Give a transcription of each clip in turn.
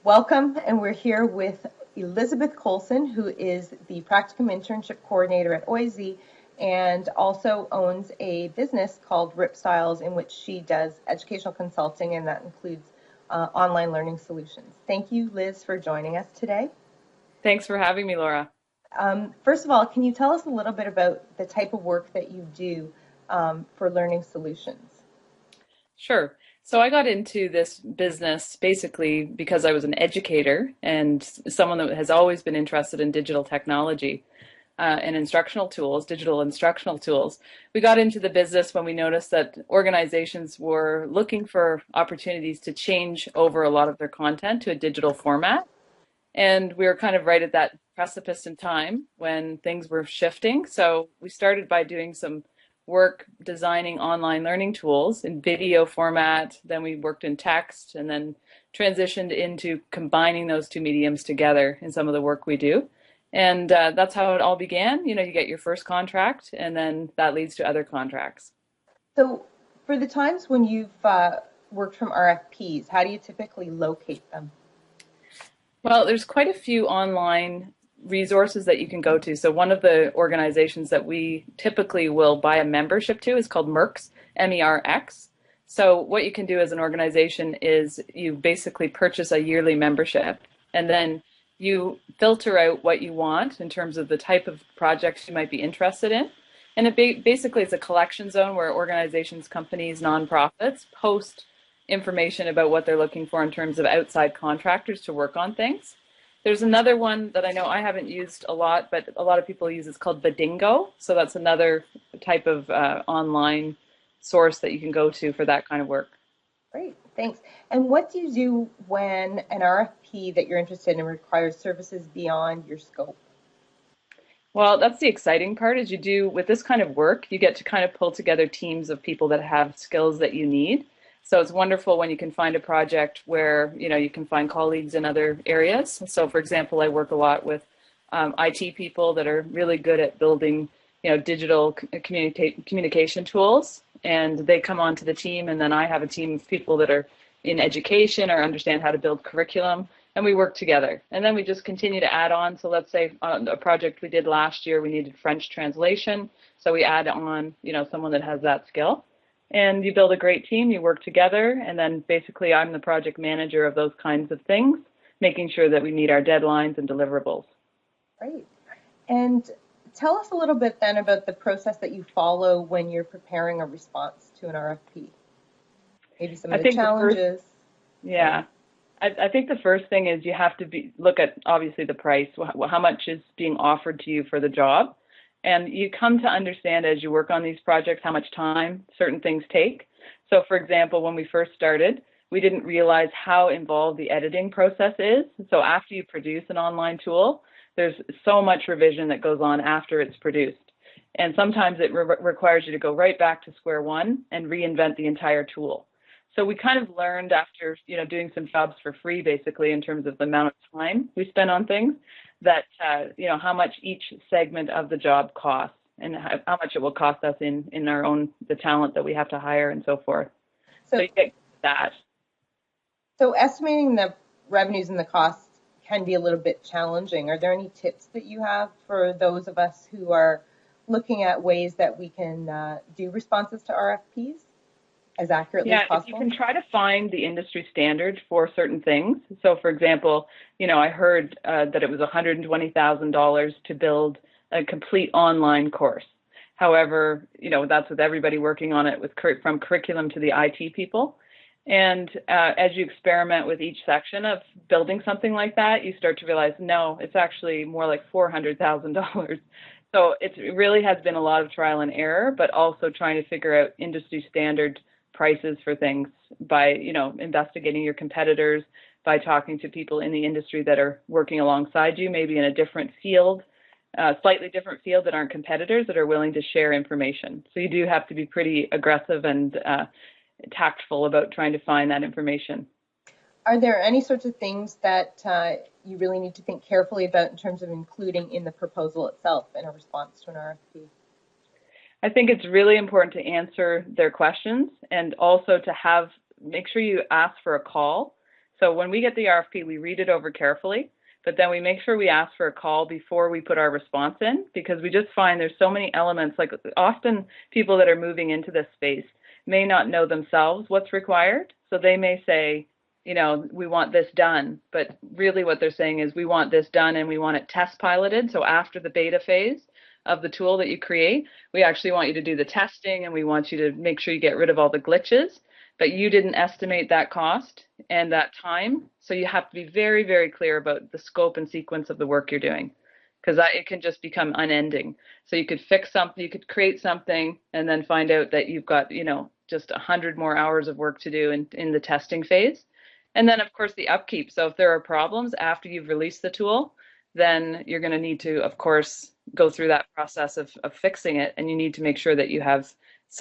Welcome, and we're here with Elizabeth Coulson, who is the Practicum Internship Coordinator at OISE and also owns a business called Rip Styles, in which she does educational consulting, and that includes online learning solutions. Thank you, Liz, for joining us today. Thanks for having me, Laura. First of all, can you tell us a little bit about the type of work that you do for learning solutions? Sure. So I got into this business basically because I was an educator and someone that has always been interested in digital technology and instructional tools, digital instructional tools. We got into the business when we noticed that organizations were looking for opportunities to change over a lot of their content to a digital format. And we were kind of right at that precipice in time when things were shifting. So we started by doing some work designing online learning tools in video format. Then we worked in text and then transitioned into combining those two mediums together in some of the work we do. And that's how it all began. You know, you get your first contract and then that leads to other contracts. So, for the times when you've worked from RFPs, how do you typically locate them? Well, there's quite a few online resources that you can go to. So one of the organizations that we typically will buy a membership to is called MERX, MERX. So what you can do as an organization is you basically purchase a yearly membership and then you filter out what you want in terms of the type of projects you might be interested in. And basically it's a collection zone where organizations, companies, nonprofits post information about what they're looking for in terms of outside contractors to work on things. There's another one that I know I haven't used a lot, but a lot of people use. It's called Badingo. So that's another type of online source that you can go to for that kind of work. Great, thanks. And what do you do when an RFP that you're interested in requires services beyond your scope? Well, that's the exciting part is you do with this kind of work, you get to kind of pull together teams of people that have skills that you need. So it's wonderful when you can find a project where, you know, you can find colleagues in other areas. So for example, I work a lot with IT people that are really good at building, you know, digital communication tools, and they come onto the team, and then I have a team of people that are in education or understand how to build curriculum, and we work together. And then we just continue to add on. So let's say a project we did last year, we needed French translation. So we add on, you know, someone that has that skill. And you build a great team, you work together, and then basically I'm the project manager of those kinds of things, making sure that we meet our deadlines and deliverables. Great. And tell us a little bit then about the process that you follow when you're preparing a response to an RFP. Maybe some I of the think the first, challenges. yeah, I think the first thing is you have to look at obviously the price, how much is being offered to you for the job. And you come to understand as you work on these projects how much time certain things take. So for example, when we first started, we didn't realize how involved the editing process is. So after you produce an online tool, there's so much revision that goes on after it's produced. And sometimes it requires you to go right back to square one and reinvent the entire tool. So we kind of learned after, you know, doing some jobs for free, basically, in terms of the amount of time we spend on things, that, you know, how much each segment of the job costs and how much it will cost us in our own, the talent that we have to hire and so forth. So So, you get that. so estimating the revenues and the costs can be a little bit challenging. Are there any tips that you have for those of us who are looking at ways that we can do responses to RFPs as accurately as Yeah, if you possible? can try to find the industry standard for certain things. So, for example, you know, I heard that it was $120,000 to build a complete online course. However, you know, that's with everybody working on it, with from curriculum to the IT people. And as you experiment with each section of building something like that, you start to realize, no, it's actually more like $400,000. So it really has been a lot of trial and error, but also trying to figure out industry standard prices for things by, you know, investigating your competitors, by talking to people in the industry that are working alongside you, maybe in a different field, slightly different field that aren't competitors that are willing to share information. So you do have to be pretty aggressive and tactful about trying to find that information. Are there any sorts of things that you really need to think carefully about in terms of including in the proposal itself in a response to an RFP? I think it's really important to answer their questions and also to make sure you ask for a call. So when we get the RFP, we read it over carefully, but then we make sure we ask for a call before we put our response in, because we just find there's so many elements. Like often people that are moving into this space may not know themselves what's required. So they may say, we want this done, but really what they're saying is we want this done and we want it test piloted. So after the beta phase of the tool that you create, we actually want you to do the testing and we want you to make sure you get rid of all the glitches, but you didn't estimate that cost and that time. So you have to be very, very clear about the scope and sequence of the work you're doing, because it can just become unending. So you could fix something, you could create something and then find out that you've got, just 100 more hours of work to do in the testing phase. And then, of course, the upkeep. So if there are problems after you've released the tool, then you're going to need to, of course, go through that process of fixing it. And you need to make sure that you have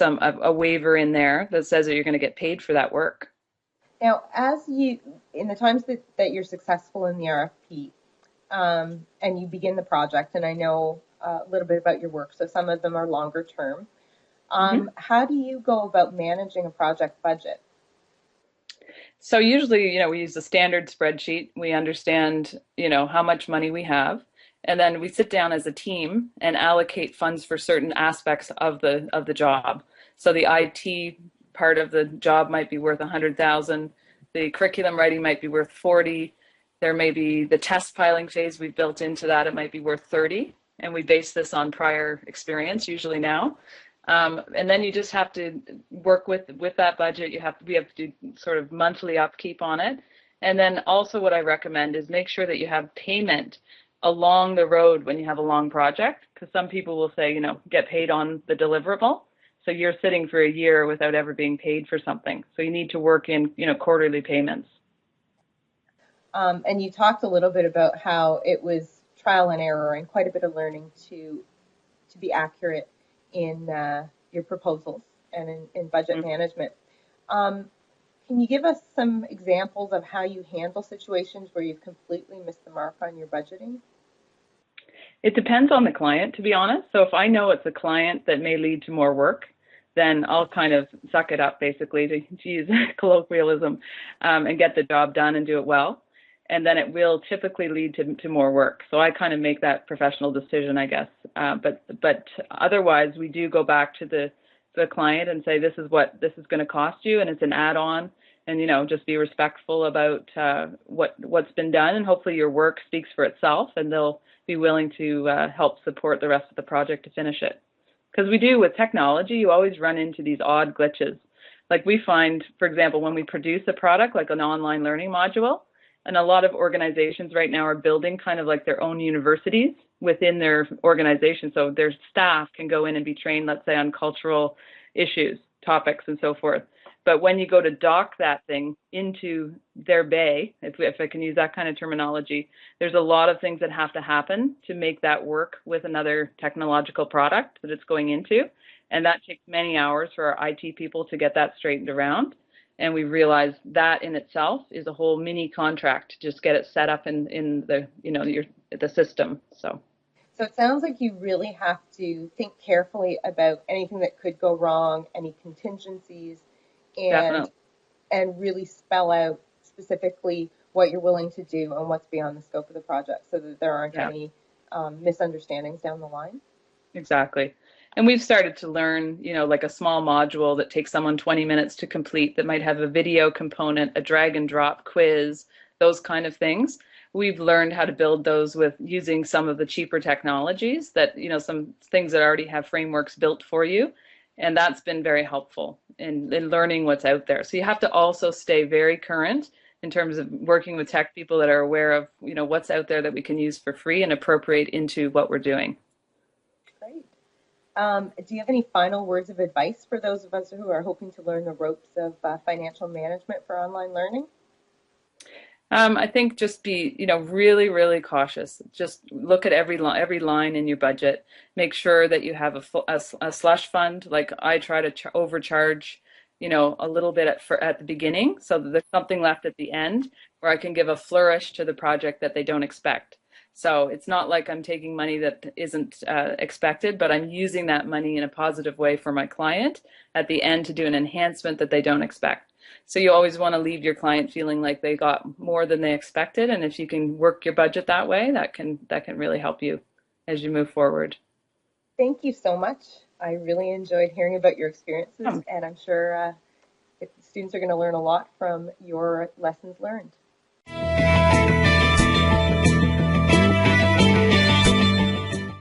a waiver in there that says that you're going to get paid for that work. Now, in the times that you're successful in the RFP, and you begin the project, and I know a little bit about your work, so some of them are longer term. How do you go about managing a project budget? So usually, we use a standard spreadsheet. We understand, how much money we have, and then we sit down as a team and allocate funds for certain aspects of the job. So the IT part of the job might be worth 100,000. The curriculum writing might be worth 40. There may be the test piling phase we've built into that. It might be worth 30. And we base this on prior experience, usually now. And then you just have to work with that budget. We have to do sort of monthly upkeep on it. And then also what I recommend is make sure that you have payment along the road when you have a long project, because some people will say, get paid on the deliverable. So you're sitting for a year without ever being paid for something. So you need to work in, quarterly payments. And you talked a little bit about how it was trial and error and quite a bit of learning to be accurate in your proposals and in budget management. Can you give us some examples of how you handle situations where you've completely missed the mark on your budgeting? It depends on the client, to be honest. So if I know it's a client that may lead to more work, then I'll kind of suck it up, basically, to use colloquialism, and get the job done and do it well. And then it will typically lead to more work. So I kind of make that professional decision, I guess. But otherwise, we do go back to the client and say, this is what this is going to cost you, and it's an add-on. And, just be respectful about what's been done. And hopefully your work speaks for itself, and they'll be willing to help support the rest of the project to finish it. Because we do, with technology, you always run into these odd glitches. Like we find, for example, when we produce a product like an online learning module, and a lot of organizations right now are building kind of like their own universities within their organization. So their staff can go in and be trained, let's say, on cultural issues, topics, and so forth. But when you go to dock that thing into their bay, if I can use that kind of terminology, there's a lot of things that have to happen to make that work with another technological product that it's going into. And that takes many hours for our IT people to get that straightened around. And we realize that in itself is a whole mini contract to just get it set up in the the system. So it sounds like you really have to think carefully about anything that could go wrong, any contingencies, and really spell out specifically what you're willing to do and what's beyond the scope of the project, so that there aren't any misunderstandings down the line. Exactly. And we've started to learn, like a small module that takes someone 20 minutes to complete that might have a video component, a drag and drop quiz, those kind of things. We've learned how to build those with using some of the cheaper technologies that, some things that already have frameworks built for you. And that's been very helpful in learning what's out there. So you have to also stay very current in terms of working with tech people that are aware of, what's out there that we can use for free and appropriate into what we're doing. Great. Do you have any final words of advice for those of us who are hoping to learn the ropes of financial management for online learning? I think just be, really, really cautious. Just look at every line in your budget. Make sure that you have a slush fund. Like I try to overcharge, a little bit at the beginning, so that there's something left at the end where I can give a flourish to the project that they don't expect. So it's not like I'm taking money that isn't expected, but I'm using that money in a positive way for my client at the end to do an enhancement that they don't expect. So you always want to leave your client feeling like they got more than they expected. And if you can work your budget that way, that can really help you as you move forward. Thank you so much. I really enjoyed hearing about your experiences, Um, and I'm sure students are going to learn a lot from your lessons learned.